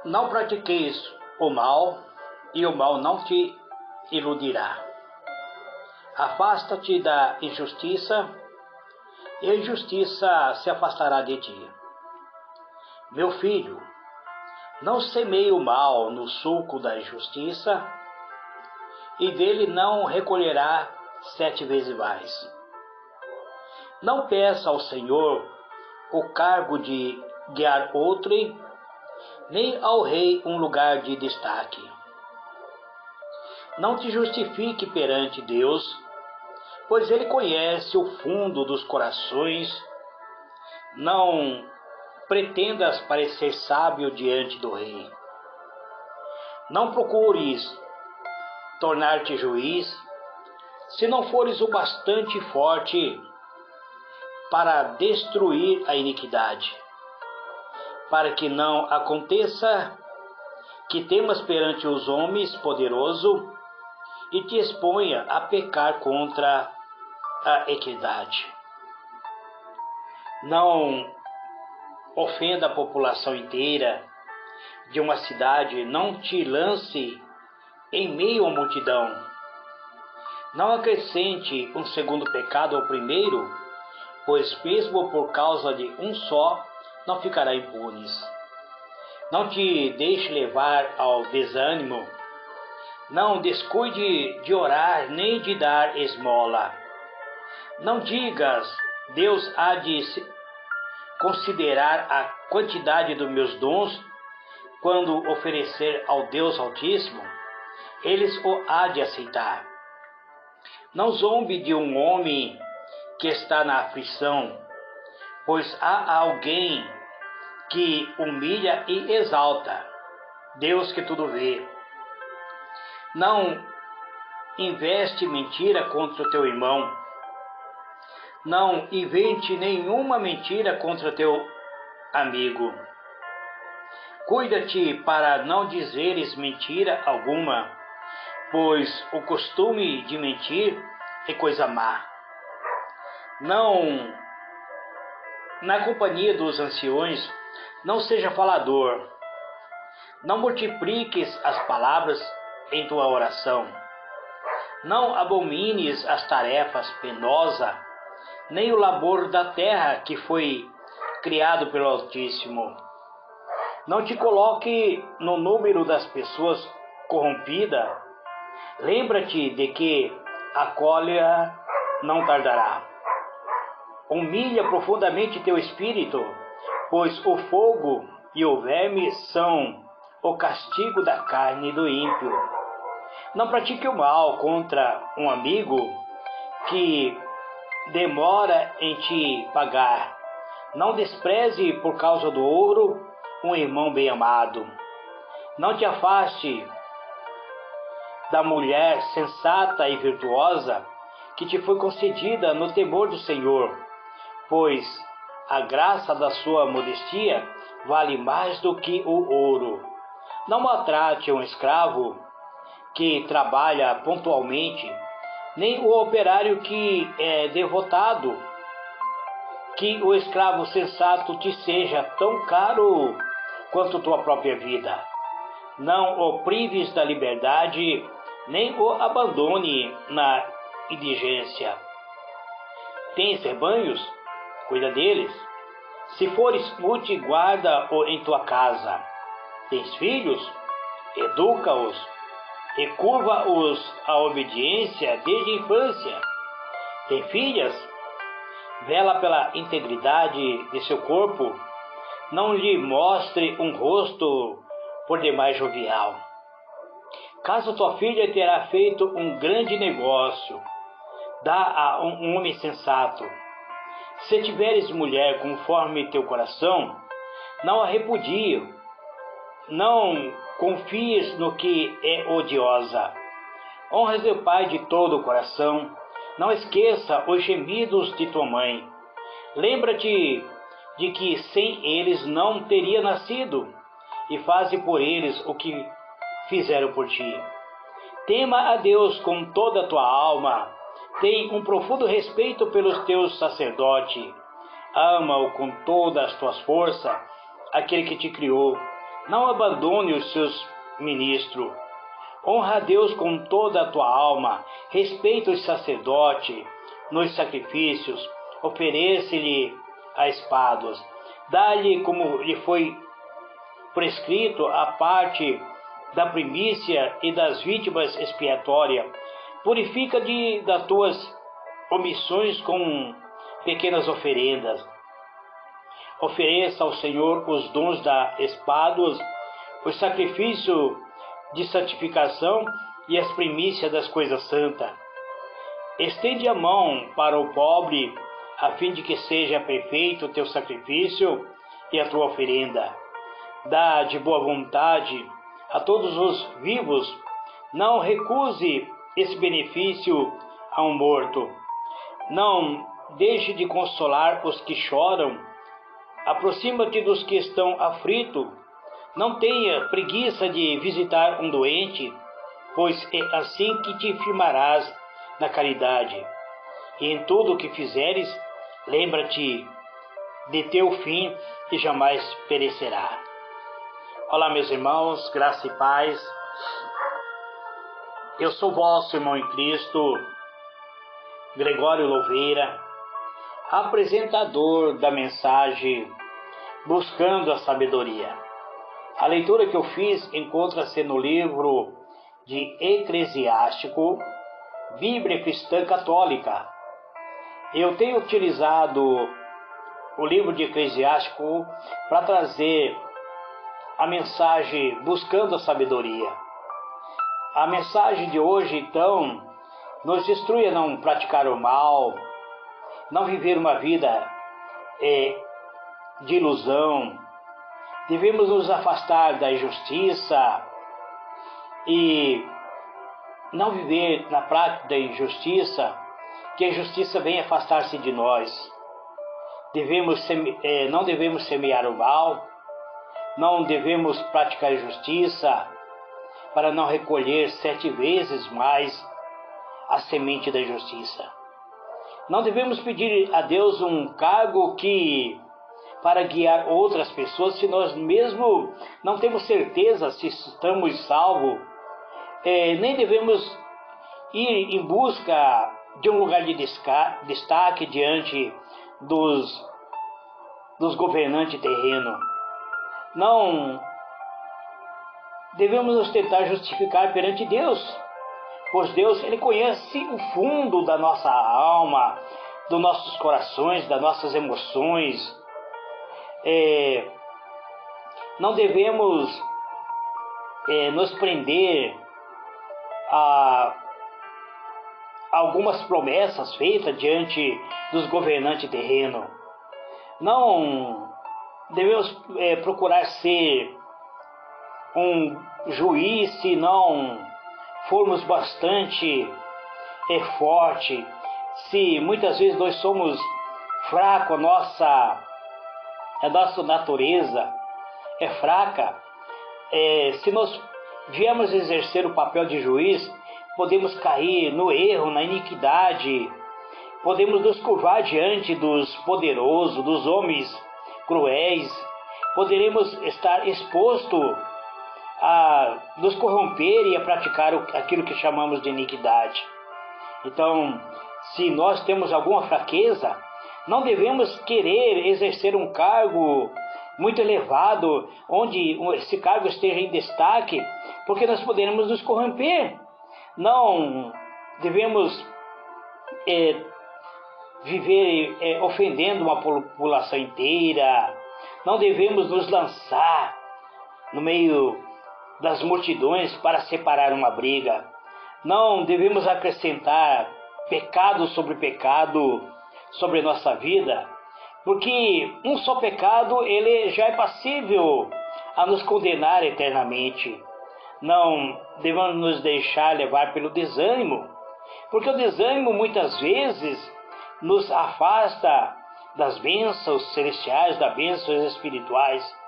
Não pratiqueis o mal, e o mal não te iludirá. Afasta-te da injustiça, e a injustiça se afastará de ti. Meu filho, não semeie o mal no sulco da injustiça, e dele não recolherá 7 vezes mais. Não peça ao Senhor o cargo de guiar outrem, nem ao rei um lugar de destaque. Não te justifique perante Deus, pois Ele conhece o fundo dos corações. Não pretendas parecer sábio diante do rei. Não procures tornar-te juiz, se não fores o bastante forte para destruir a iniquidade, para que não aconteça que temas perante os homens poderoso e te exponha a pecar contra a equidade. Não ofenda a população inteira de uma cidade, não te lance em meio à multidão. Não acrescente um segundo pecado ao primeiro, pois mesmo por causa de um só, não ficará impunes. Não te deixe levar ao desânimo. Não descuide de orar nem de dar esmola. Não digas, Deus há de considerar a quantidade dos meus dons quando oferecer ao Deus Altíssimo. Eles o há de aceitar. Não zombe de um homem que está na aflição, pois há alguém que humilha e exalta, Deus que tudo vê. Não investe mentira contra o teu irmão. Não invente nenhuma mentira contra teu amigo. Cuida-te para não dizeres mentira alguma, pois o costume de mentir é coisa má. Não, na companhia dos anciões, não seja falador. Não multipliques as palavras em tua oração. Não abomines as tarefas penosas, nem o labor da terra que foi criado pelo Altíssimo. Não te coloque no número das pessoas corrompidas. Lembra-te de que a cólera não tardará. Humilha profundamente teu espírito, pois o fogo e o verme são o castigo da carne do ímpio. Não pratique o mal contra um amigo que demora em te pagar. Não despreze por causa do ouro um irmão bem-amado. Não te afaste da mulher sensata e virtuosa que te foi concedida no temor do Senhor, pois a graça da sua modestia vale mais do que o ouro. Não maltrate um escravo que trabalha pontualmente, nem o operário que é devotado. Que o escravo sensato te seja tão caro quanto tua própria vida. Não o prives da liberdade, nem o abandone na indigência. Tens rebanhos? Cuida deles. Se fores útil, guarda-o em tua casa. Tens filhos? Educa-os e curva-os à obediência desde a infância. Tem filhas? Vela pela integridade de seu corpo. Não lhe mostre um rosto por demais jovial. Caso tua filha terá feito um grande negócio, dá a um homem sensato. Se tiveres mulher conforme teu coração, não a repudie. Não confies no que é odiosa. Honras teu pai de todo o coração. Não esqueça os gemidos de tua mãe. Lembra-te de que sem eles não teria nascido, e faze por eles o que fizeram por ti. Tema a Deus com toda a tua alma. Tem um profundo respeito pelos teus sacerdotes. Ama-o com todas as tuas forças, aquele que te criou. Não abandone os seus ministros. Honra a Deus com toda a tua alma. Respeita o sacerdote nos sacrifícios. Oferece-lhe a espadas. Dá-lhe, como lhe foi prescrito, a parte da primícia e das vítimas expiatórias. Purifica-te das tuas omissões com pequenas oferendas. Ofereça ao Senhor os dons da espadas, o sacrifício de santificação e as primícias das coisas santas. Estende a mão para o pobre, a fim de que seja perfeito o teu sacrifício e a tua oferenda. Dá de boa vontade a todos os vivos. Não recuse esse benefício a um morto. Não deixe de consolar os que choram. Aproxima-te dos que estão aflitos. Não tenha preguiça de visitar um doente, pois é assim que te firmarás na caridade. E em tudo o que fizeres, lembra-te de teu fim, que jamais perecerá. Olá, meus irmãos, graça e paz. Eu sou vosso irmão em Cristo, Gregório Louveira, apresentador da mensagem Buscando a Sabedoria. A leitura que eu fiz encontra-se no livro de Eclesiástico, Bíblia Cristã Católica. Eu tenho utilizado o livro de Eclesiástico para trazer a mensagem Buscando a Sabedoria. A mensagem de hoje, então, nos instrui a não praticar o mal, não viver uma vida de ilusão. Devemos nos afastar da injustiça e não viver na prática da injustiça, que a injustiça venha afastar-se de nós. Não devemos semear o mal, não devemos praticar a injustiça, para não recolher 7 vezes mais a semente da injustiça. Não devemos pedir a Deus um cargo para guiar outras pessoas, se nós mesmos não temos certeza se estamos salvos. Nem devemos ir em busca de um lugar de destaque diante dos governantes terrenos. Não devemos nos tentar justificar perante Deus, pois Deus, Ele conhece o fundo da nossa alma, dos nossos corações, das nossas emoções. Não devemos nos prender a algumas promessas feitas diante dos governantes terrenos. Não devemos procurar ser um juiz se não formos bastante forte, se muitas vezes nós somos fracos, a nossa natureza é fraca. Se nós viemos exercer o papel de juiz, podemos cair no erro, na iniquidade, podemos nos curvar diante dos poderosos, dos homens cruéis, poderemos estar expostos a nos corromper e a praticar aquilo que chamamos de iniquidade. Então, se nós temos alguma fraqueza, não devemos querer exercer um cargo muito elevado, onde esse cargo esteja em destaque, porque nós poderemos nos corromper. Não devemos viver ofendendo uma população inteira. Não devemos nos lançar no meio das multidões para separar uma briga. Não devemos acrescentar pecado sobre nossa vida, porque um só pecado ele já é passível a nos condenar eternamente. Não devemos nos deixar levar pelo desânimo, porque o desânimo muitas vezes nos afasta das bênçãos celestiais, das bênçãos espirituais.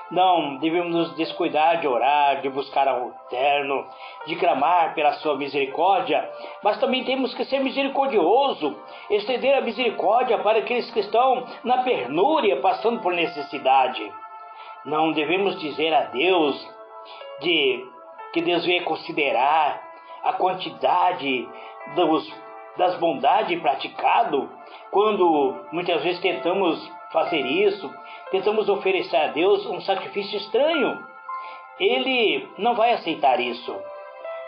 Não devemos nos descuidar de orar, de buscar ao Eterno, de clamar pela sua misericórdia, mas também temos que ser misericordioso, estender a misericórdia para aqueles que estão na penúria, passando por necessidade. Não devemos dizer a Deus que Deus venha considerar a quantidade das bondades praticado, quando muitas vezes tentamos fazer isso, tentamos oferecer a Deus um sacrifício estranho. Ele não vai aceitar isso.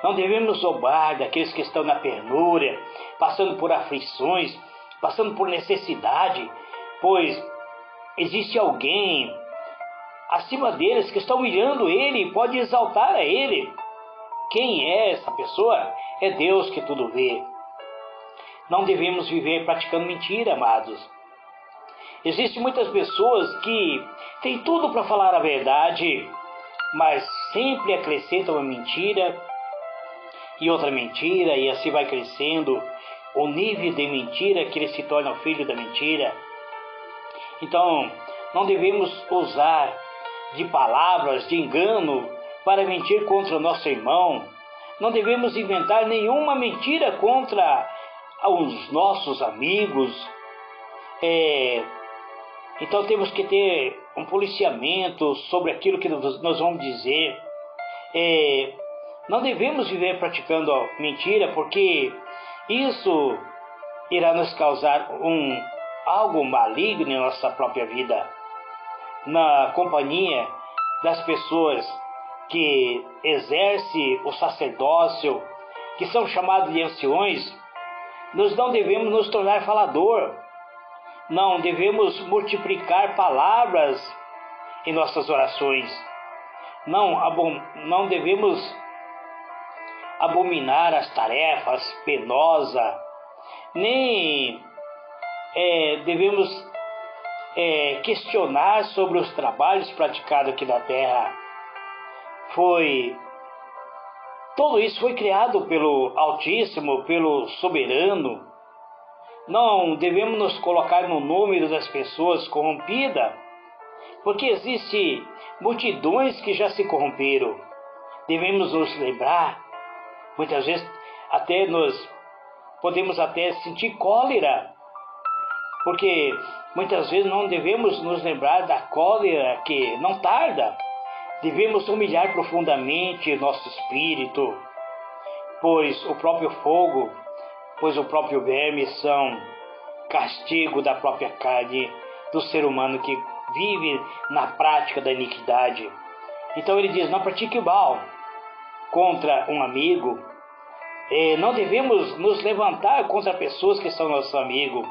Não devemos zombar daqueles que estão na penúria, passando por aflições, passando por necessidade, pois existe alguém acima deles que está humilhando ele e pode exaltar a ele. Quem é essa pessoa? É Deus que tudo vê. Não devemos viver praticando mentira, amados. Existem muitas pessoas que têm tudo para falar a verdade, mas sempre acrescentam uma mentira e outra mentira, e assim vai crescendo o nível de mentira que ele se torna o filho da mentira. Então, não devemos usar de palavras de engano para mentir contra o nosso irmão. Não devemos inventar nenhuma mentira contra os nossos amigos. Então temos que ter um policiamento sobre aquilo que nós vamos dizer. Não devemos viver praticando mentira, porque isso irá nos causar algo maligno em nossa própria vida. Na companhia das pessoas que exercem o sacerdócio, que são chamados de anciões, nós não devemos nos tornar falador. Não devemos multiplicar palavras em nossas orações. Não devemos abominar as tarefas penosas, nem devemos questionar sobre os trabalhos praticados aqui na terra. Tudo isso foi criado pelo Altíssimo, pelo Soberano. Não devemos nos colocar no número das pessoas corrompidas, porque existem multidões que já se corromperam. Devemos nos lembrar, muitas vezes podemos até sentir cólera, porque muitas vezes não devemos nos lembrar da cólera que não tarda. Devemos humilhar profundamente nosso espírito, pois o próprio fogo, pois o próprio verme são castigo da própria carne do ser humano que vive na prática da iniquidade. Então ele diz, não pratique o mal contra um amigo. Não devemos nos levantar contra pessoas que são nossos amigos.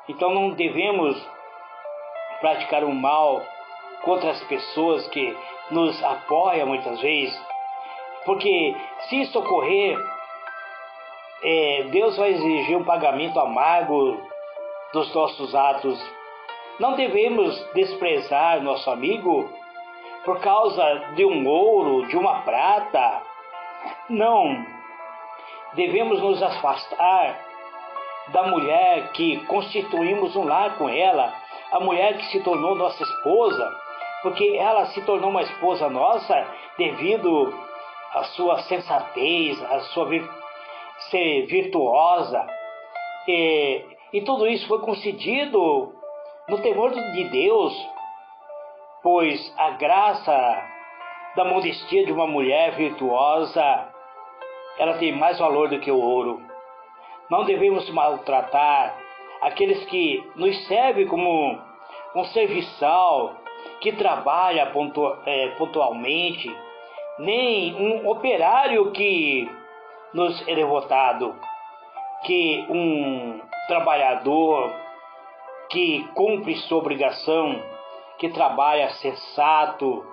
Então não devemos praticar o mal contra as pessoas que nos apoiam muitas vezes, porque se isso ocorrer, Deus vai exigir um pagamento amargo dos nossos atos. Não devemos desprezar nosso amigo por causa de um ouro, de uma prata. Não. Devemos nos afastar da mulher que constituímos um lar com ela, a mulher que se tornou nossa esposa, porque ela se tornou uma esposa nossa devido à sua sensatez, à sua ser virtuosa. E tudo isso foi concedido no temor de Deus, pois a graça da modestia de uma mulher virtuosa, ela tem mais valor do que o ouro. Não devemos maltratar aqueles que nos servem como um serviçal, que trabalha pontualmente, nem um operário que nos é devotado, que um trabalhador que cumpre sua obrigação, que trabalha sensato,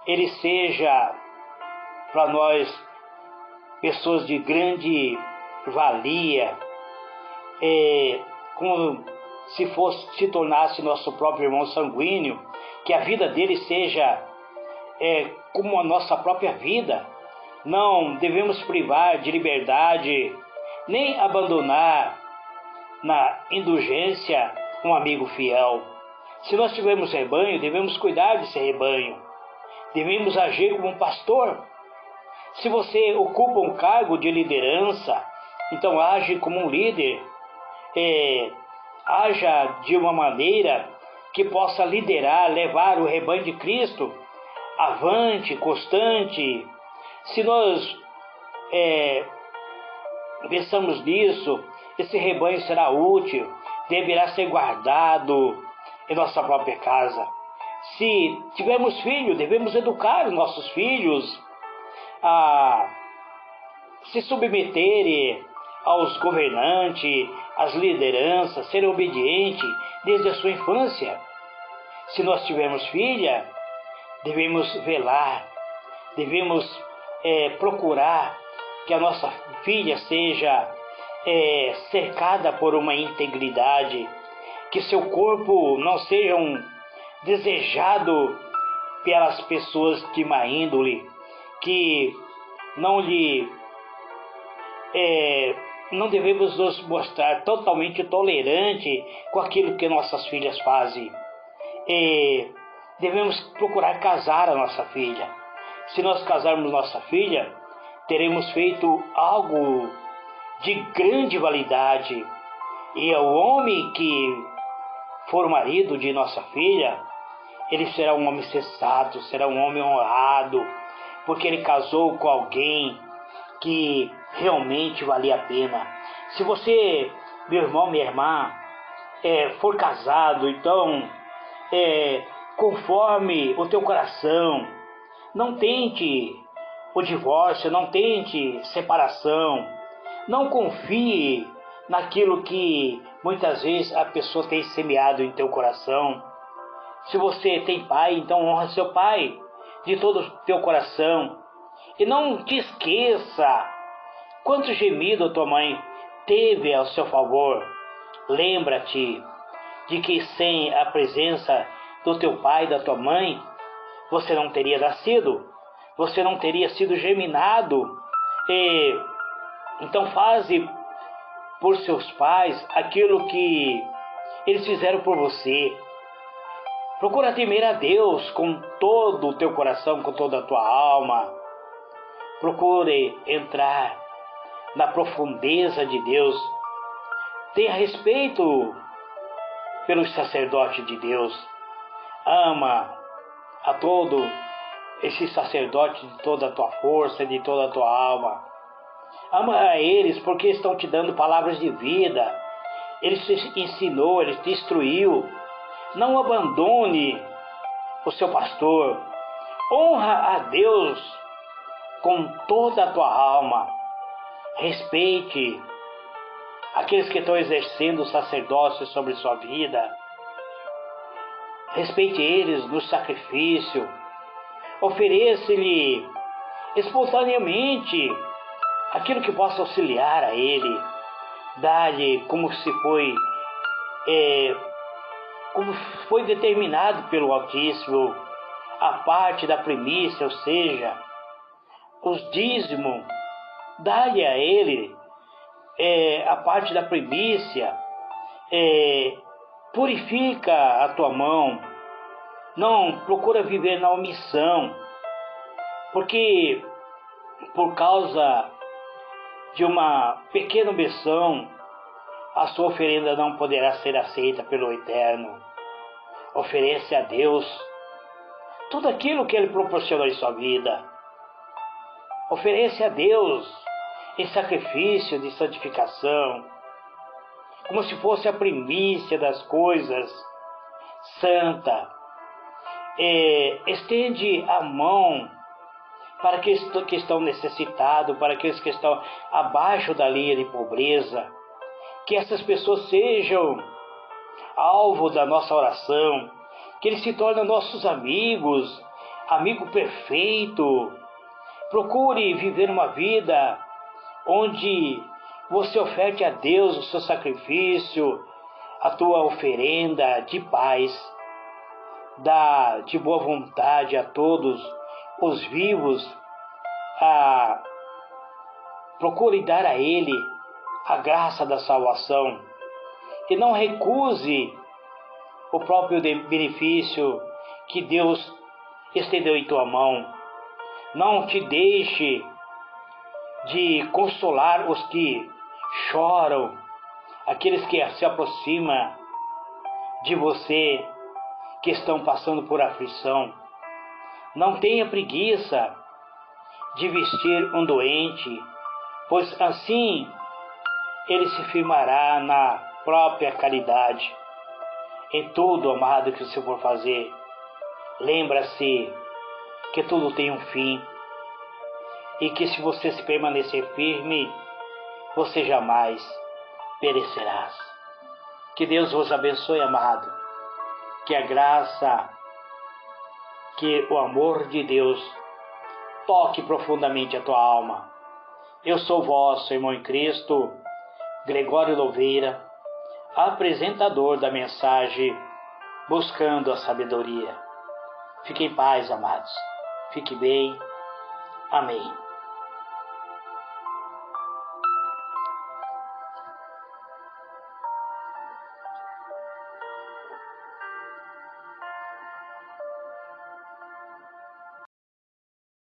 ele seja para nós pessoas de grande valia, como se tornasse nosso próprio irmão sanguíneo, que a vida dele seja como a nossa própria vida. Não devemos privar de liberdade, nem abandonar na indulgência um amigo fiel. Se nós tivermos rebanho, devemos cuidar desse rebanho. Devemos agir como um pastor. Se você ocupa um cargo de liderança, então age como um líder. Haja de uma maneira que possa liderar, levar o rebanho de Cristo avante, constante. Se nós pensamos nisso, esse rebanho será útil, deverá ser guardado em nossa própria casa. Se tivermos filhos, devemos educar os nossos filhos a se submeterem aos governantes, às lideranças, serem obedientes desde a sua infância. Se nós tivermos filha, devemos velar, devemos procurar que a nossa filha seja cercada por uma integridade, que seu corpo não seja desejado pelas pessoas de má índole, que não devemos nos mostrar totalmente tolerante com aquilo que nossas filhas fazem. Devemos procurar casar a nossa filha. Se nós casarmos nossa filha, teremos feito algo de grande validade. E o homem que for o marido de nossa filha, ele será um homem sensato, será um homem honrado, porque ele casou com alguém que realmente valia a pena. Se você, meu irmão, minha irmã, for casado, então, conforme o teu coração, não tente o divórcio, não tente separação, não confie naquilo que muitas vezes a pessoa tem semeado em teu coração. Se você tem pai, então honra seu pai de todo o teu coração. E não te esqueça quanto gemido tua mãe teve ao seu favor. Lembra-te de que sem a presença do teu pai e da tua mãe, você não teria nascido, você não teria sido geminado. Então faze por seus pais aquilo que eles fizeram por você. Procura temer a Deus com todo o teu coração, com toda a tua alma. Procure entrar na profundeza de Deus. Tenha respeito pelos sacerdotes de Deus. Ama a todo esse sacerdote de toda a tua força, de toda a tua alma. Ama a eles porque estão te dando palavras de vida. Ele te ensinou, ele te instruiu. Não abandone o seu pastor. Honra a Deus com toda a tua alma. Respeite aqueles que estão exercendo o sacerdócio sobre sua vida. Respeite eles no sacrifício. Ofereça-lhe espontaneamente aquilo que possa auxiliar a ele. Dá-lhe como foi determinado pelo Altíssimo, a parte da primícia, ou seja, os dízimos. Dá-lhe a ele a parte da primícia. Purifica a tua mão. Não procura viver na omissão, porque por causa de uma pequena omissão, a sua oferenda não poderá ser aceita pelo Eterno. Oferece a Deus tudo aquilo que Ele proporcionou em sua vida. Oferece a Deus em sacrifício de santificação, como se fosse a primícia das coisas santa. Estende a mão para aqueles que estão necessitados, para aqueles que estão abaixo da linha de pobreza. Que essas pessoas sejam alvo da nossa oração, que eles se tornem nossos amigos, amigo perfeito. Procure viver uma vida onde você oferte a Deus o seu sacrifício, a tua oferenda de paz. Dá de boa vontade a todos os vivos. Procure dar a Ele a graça da salvação. E não recuse o próprio benefício que Deus estendeu em tua mão. Não te deixe de consolar os que choram, aqueles que se aproximam de você que estão passando por aflição. Não tenha preguiça de vestir um doente, pois assim ele se firmará na própria caridade. Em tudo, amado, que você for fazer, lembra-se que tudo tem um fim e que se você se permanecer firme, você jamais perecerás. Que Deus vos abençoe, amado. Que a graça, que o amor de Deus toque profundamente a tua alma. Eu sou vosso irmão em Cristo, Gregório Louveira, apresentador da mensagem Buscando a Sabedoria. Fique em paz, amados. Fique bem. Amém.